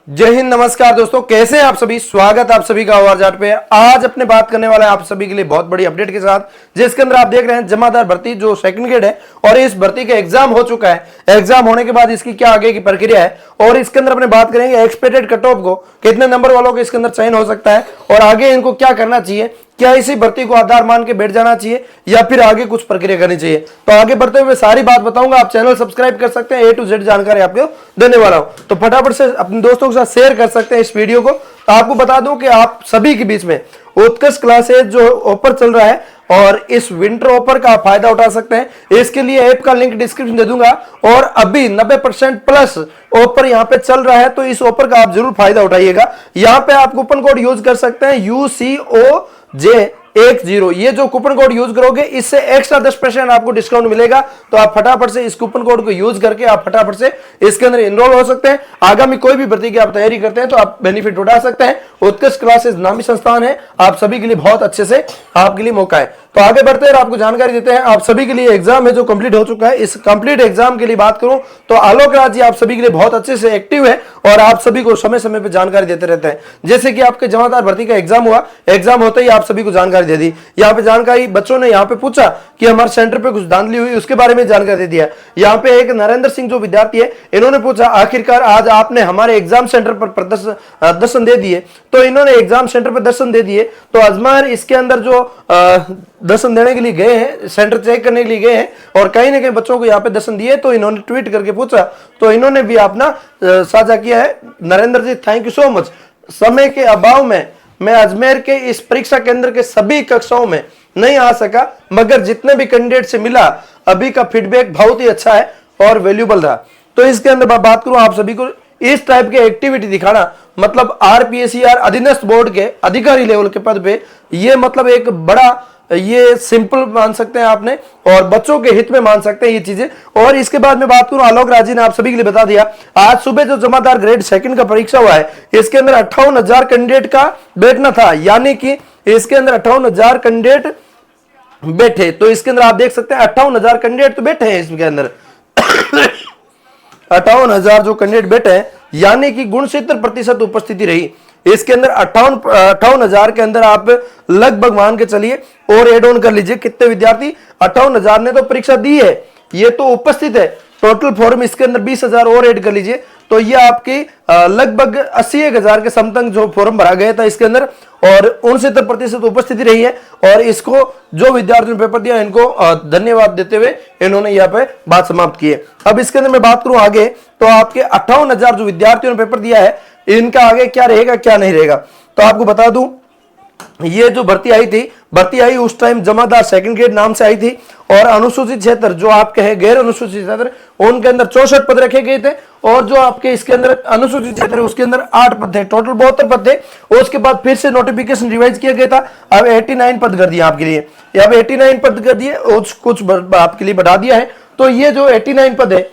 जय हिंद, नमस्कार दोस्तों, कैसे हैं आप सभी। स्वागत है आप सभी का आवाज आर्ट पे। आज अपने बात करने वाला है आप सभी के लिए बहुत बड़ी अपडेट के साथ, जिसके अंदर आप देख रहे हैं जमादार भर्ती जो सेकंड ग्रेड है और इस भर्ती का एग्जाम हो चुका है। एग्जाम होने के बाद इसकी क्या आगे की प्रक्रिया है और इसके अंदर अपने बात करेंगे एक्सपेक्टेड कट ऑफ को, कितने नंबर वालों को इसके अंदर चयन हो सकता है और आगे इनको क्या करना चाहिए, क्या इसी भर्ती को आधार मान के बैठ जाना चाहिए या फिर आगे कुछ प्रक्रिया करनी चाहिए। तो आगे बढ़ते हुए सारी बात बताऊंगा। आप चैनल सब्सक्राइब कर सकते हैं, A to Z जानकारी आपको देने वाला हूं, तो फटाफट से अपने दोस्तों के साथ शेयर कर सकते हैं इस वीडियो को। तो आपको बता दूं कि आप सभी के बीच में उत्कृष्ट क्लासेज जो ऑफर चल रहा है और इस विंटर ऑफर का फायदा उठा सकते हैं। इसके लिए ऐप का लिंक डिस्क्रिप्शन दे दूंगा और अभी 90% प्लस ऑफर यहां पे चल रहा है, तो इस ऑफर का आप जरूर फायदा उठाइएगा। यहां पे आप कूपन कोड यूज कर सकते हैं UCOJ10। ये जो कूपन कोड यूज करोगे इससे एक्स्ट्रा 10% आपको डिस्काउंट मिलेगा। तो आप फटाफट से इस कूपन कोड को यूज करके आप फटाफट से इसके अंदर एनरोल हो सकते हैं। आगामी कोई भी भर्ती की आप तैयारी करते हैं तो आप बेनिफिट उठा सकते हैं। उत्कृष्ट क्लासेस नामी संस्थान है, आप सभी के लिए बहुत अच्छे से आपके लिए मौका है। तो आगे बढ़ते हैं, आपको जानकारी देते हैं। आप सभी के लिए एग्जाम है जो कंप्लीट हो चुका है। इस कंप्लीट एग्जाम के लिए बात करूं तो आलोक राज जी आप सभी के लिए बहुत अच्छे से एक्टिव है और आप सभी को समय समय पर जानकारी देते रहते हैं। जैसे कि आपके जमादार भर्ती का एग्जाम हुआ, एग्जाम होते ही आप सभी को जानकारी दे दी। यहाँ पे जानकारी बच्चों ने यहाँ पे पूछा कि हमारे सेंटर पे कुछ धांधली हुई, उसके बारे में जानकारी दे दिया। यहाँ पे एक नरेंद्र सिंह जो विद्यार्थी है, इन्होंने पूछा आखिरकार आज आपने हमारे एग्जाम सेंटर पर दर्शन दे दिए। तो इन्होंने एग्जाम सेंटर पर दर्शन दे दिए, तो अजमेर इसके अंदर जो दर्शन देने के लिए गए हैं, सेंटर चेक करने के लिए गए हैं और कहीं ना कहीं बच्चों को यहाँ पे दर्शन दिए, तो इन्होंने ट्वीट करके पूछा, तो इन्होंने भी अपना साझा किया है। नरेंद्र जी, थैंक यू सो मच। समय के अभाव में मैं अजमेर के इस परीक्षा केंद्र के सभी कक्षाओं में नहीं आ सका, मगर जितने भी कैंडिडेट से मिला अभी का फीडबैक बहुत ही अच्छा है और वैल्यूबल रहा। तो इसके अंदर बात करूं, आप सभी को इस टाइप के एक्टिविटी दिखाना, मतलब RPSCR अधीनस्थ बोर्ड के अधिकारी लेवल के पद पे, ये मतलब एक बड़ा, ये सिंपल मान सकते हैं आपने और बच्चों के हित में मान सकते हैं ये चीजें। और इसके बाद में बात करूं, आलोक राज जी ने आप सभी के लिए बता दिया, आज सुबह जो जमादार ग्रेड सेकंड का परीक्षा हुआ है, इसके अंदर 58,000 कैंडिडेट का बैठना था, यानी कि इसके अंदर 58,000 कैंडिडेट बैठे। तो इसके अंदर आप देख सकते हैं 58,000 कैंडिडेट तो बैठे हैं इसके अंदर 58,000 जो कैंडिडेट बैठे हैं, यानी कि 69% उपस्थिति रही। इसके अंदर 58,000 के अंदर आप लगभग मान के चलिए और एड ऑन कर लीजिए कितने विद्यार्थी, 58,000 ने तो परीक्षा दी है, ये तो उपस्थित है। टोटल फॉर्म इसके अंदर 20,000 और ऐड कर लीजिए, तो ये आपकी लगभग 81,000 के समथिंग जो फॉर्म भरा गया था इसके अंदर और 69% उपस्थिति रही है। और इसको जो विद्यार्थियों ने पेपर दिया इनको धन्यवाद देते हुए इन्होंने यहाँ पे बात समाप्त की है। अब इसके अंदर मैं बात करूं आगे, तो आपके 58,000 जो विद्यार्थियों ने पेपर दिया है, इनका आगे क्या रहेगा क्या नहीं रहेगा। तो आपको बता दूं, ये जो भर्ती आई उस टाइम जमादार सेकंड ग्रेड नाम से आई थी और अनुसूचित क्षेत्र जो आपके है गैर अनुसूचित क्षेत्र, उनके अंदर 64 पद रखे गए थे और जो आपके इसके अंदर अनुसूचित क्षेत्र है उसके अंदर 8 पद थे, टोटल 72 पद थे। और उसके बाद फिर से नोटिफिकेशन रिवाइज किया गया था, अब 89 पद कर दिया आपके लिए, अब 89 पद कर दिए और कुछ आपके लिए बढ़ा दिया है। तो ये जो 89 पद है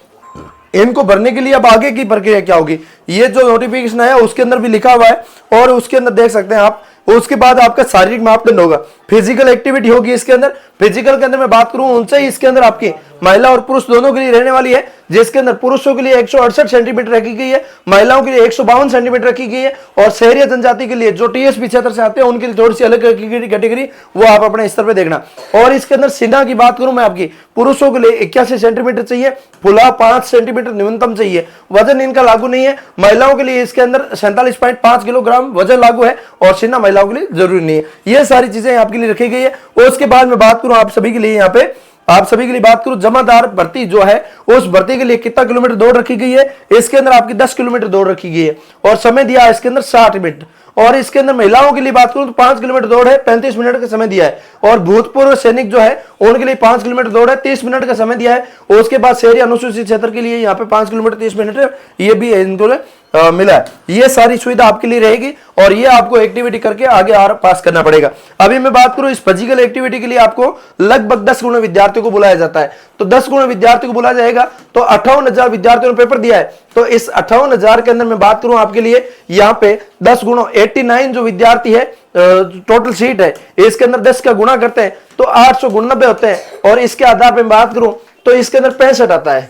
इनको भरने के लिए अब आगे की प्रक्रिया क्या होगी, ये जो नोटिफिकेशन आया उसके अंदर भी लिखा हुआ है और उसके अंदर देख सकते हैं आप। उसके बाद आपका शारीरिक मापदंड होगा, फिजिकल एक्टिविटी होगी इसके अंदर। फिजिकल के अंदर मैं बात करूं उनसे ही इसके अंदर आपकी महिला और पुरुष दोनों के लिए रहने वाली है, जिसके अंदर पुरुषों के लिए 168 सेंटीमीटर रखी गई है, महिलाओं के लिए 152 सेंटीमीटर रखी गई है और शहरी जनजाति के लिए जो TSP क्षेत्र से आते हैं उनके लिए थोड़ी सी अलग कैटेगरी, वो आप अपने स्तर पर देखना। और इसके अंदर सीना की बात करूं मैं आपकी, पुरुषों के लिए 81 सेंटीमीटर चाहिए, फुला 5 सेंटीमीटर न्यूनतम चाहिए, वजन इनका लागू नहीं है। महिलाओं के लिए इसके अंदर 47.5 किलोग्राम वजन लागू है और सीना महिलाओं के लिए जरूरी नहीं है। ये सारी चीजें आपके लिए रखी गई है। और उसके बाद में बात करूं आप सभी के लिए, यहाँ पे आप सभी के लिए बात करूं, जमादार भर्ती जो है उस भर्ती के लिए कितना किलोमीटर दौड़ रखी गई है, इसके अंदर आपकी 10 किलोमीटर दौड़ रखी गई है और समय दिया है इसके अंदर 60 मिनट। और इसके अंदर महिलाओं के लिए बात करूं तो 5 किलोमीटर दौड़ है, 35 मिनट का समय दिया है। और भूतपूर्व सैनिक जो है उनके लिए 5 किलोमीटर दौड़ है, 30 मिनट का समय दिया है। और उसके बाद शहरी अनुसूचित क्षेत्र के लिए यहाँ पे 5 किलोमीटर 30 मिनट ये भी इनको मिला है। ये सारी सुविधा आपके लिए रहेगी और ये आपको एक्टिविटी करके आगे और पास करना पड़ेगा। अभी मैं बात करूं इस फिजिकल एक्टिविटी के लिए आपको लगभग 10 गुना विद्यार्थियों को बुलाया जाता है, तो 10 गुना विद्यार्थियों को बुलाया जाएगा। तो 58,000 विद्यार्थियों ने पेपर दिया है, तो इस 58,000 के अंदर मैं बात करूं आपके लिए यहाँ पे 10 गुना 89 जो विद्यार्थी है टोटल सीट है, इसके अंदर 10 का गुणा करते हैं तो 890 होते हैं। और इसके आधार पर बात करूं तो इसके अंदर 65 आता है,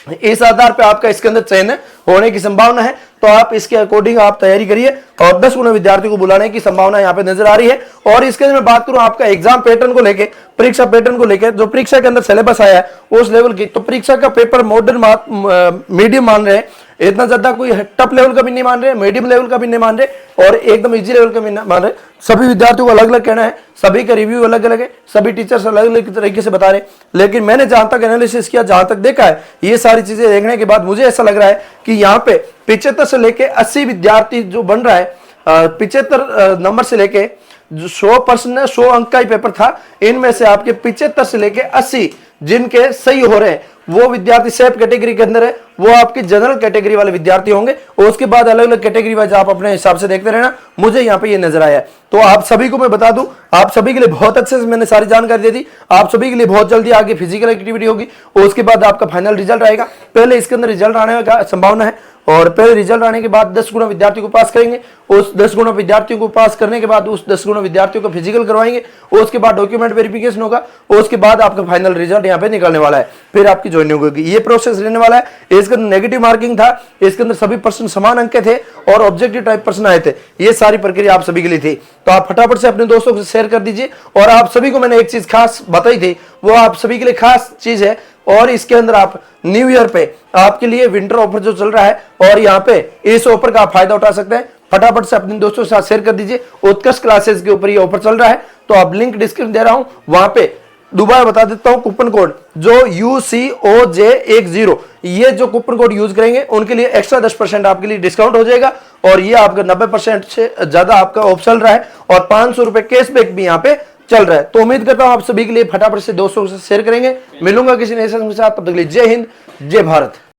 इस आधार पे आपका इसके अंदर चयन होने की संभावना है। तो आप इसके अकॉर्डिंग आप तैयारी करिए और 10 गुना विद्यार्थियों को बुलाने की संभावना यहाँ पे नजर आ रही है। और इसके अंदर मैं बात करूं आपका एग्जाम पैटर्न को लेके, परीक्षा पैटर्न को लेके, जो परीक्षा के अंदर सिलेबस आया है उस लेवल की, तो परीक्षा का पेपर मॉडर्न मीडियम मान रहे हैं, इतना ज्यादा कोई टफ लेवल का भी नहीं मान रहे, मीडियम लेवल का भी नहीं मान रहे और एकदम इजी लेवल का भी नहीं मान रहे। सभी विद्यार्थियों को अलग अलग कहना है, सभी का रिव्यू अलग अलग है, सभी टीचर्स अलग अलग तरीके से बता रहे हैं। लेकिन मैंने जहां तक एनालिसिस किया, जहां तक देखा है, ये सारी चीजें देखने के बाद मुझे ऐसा लग रहा है कि यहाँ पे 75 से लेके 80 विद्यार्थी जो बन रहा है, 75 नंबर से लेके जो 100% 100 अंक का ही पेपर था, इनमें से आपके 75 से लेके 80 जिनके सही हो रहे हैं वो विद्यार्थी सेफ कैटेगरी के अंदर है, वो आपकी जनरल कैटेगरी वाले विद्यार्थी होंगे। और उसके बाद अलग अलग कैटेगरी वाइज आप अपने हिसाब से देखते रहना। मुझे यहाँ पे ये नजर आया है। तो आप सभी को मैं बता दूं, आप सभी के लिए बहुत अच्छे से मैंने सारी जानकारी दे दी। आप सभी के लिए बहुत जल्दी आगे फिजिकल एक्टिविटी होगी और उसके बाद आपका फाइनल रिजल्ट आएगा। पहले इसके अंदर रिजल्ट आने का संभावना है और पहले रिजल्ट आने के बाद 10 गुना विद्यार्थियों को पास करेंगे। उस 10 गुना विद्यार्थियों को पास करने के बाद उस 10 गुना विद्यार्थियों को फिजिकल करवाएंगे और उसके बाद डॉक्यूमेंट वेरिफिकेशन होगा और उसके बाद आपका फाइनल रिजल्ट यहाँ पे निकलने वाला है, फिर आपकी ज्वाइनिंग होगी। ये प्रोसेस रहने वाला है। इसके अंदर नेगेटिव मार्किंग था, इसके अंदर सभी प्रश्न समान अंक के थे और ऑब्जेक्टिव टाइप प्रश्न आए थे। ये सारी प्रक्रिया आप सभी के लिए थी। तो आप फटाफट से अपने दोस्तों को शेयर कर दीजिए। और आप सभी को मैंने एक चीज खास बताई थी, वो आप सभी के लिए खास चीज है। और इसके अंदर आप न्यू ईयर पे आपके लिए विंटर ऑफर जो चल रहा है और यहाँ पे इस ऑफर का आप फायदा उठा सकते हैं। फटाफट से अपने दोस्तों के साथ शेयर कर दीजिए। उत्कर्ष क्लासेस के ऊपर ये ऑफर चल रहा है, तो आप लिंक डिस्क्रिप्शन दे रहा हूं, वहां पे दोबारा बता देता हूं, कूपन कोड जो UCOJ10, ये जो कूपन कोड यूज करेंगे उनके लिए एक्स्ट्रा 10% आपके लिए डिस्काउंट हो जाएगा और ये आपका 90% से ज्यादा आपका ऑफ चल रहा है और 500 रुपए कैशबैक भी यहाँ पे चल रहा है। तो उम्मीद करता हूं आप सभी के लिए फटाफट से दोस्तों से शेयर करेंगे। मिलूंगा किसी नए सेशन के साथ, तब तक के लिए जय हिंद, जय भारत।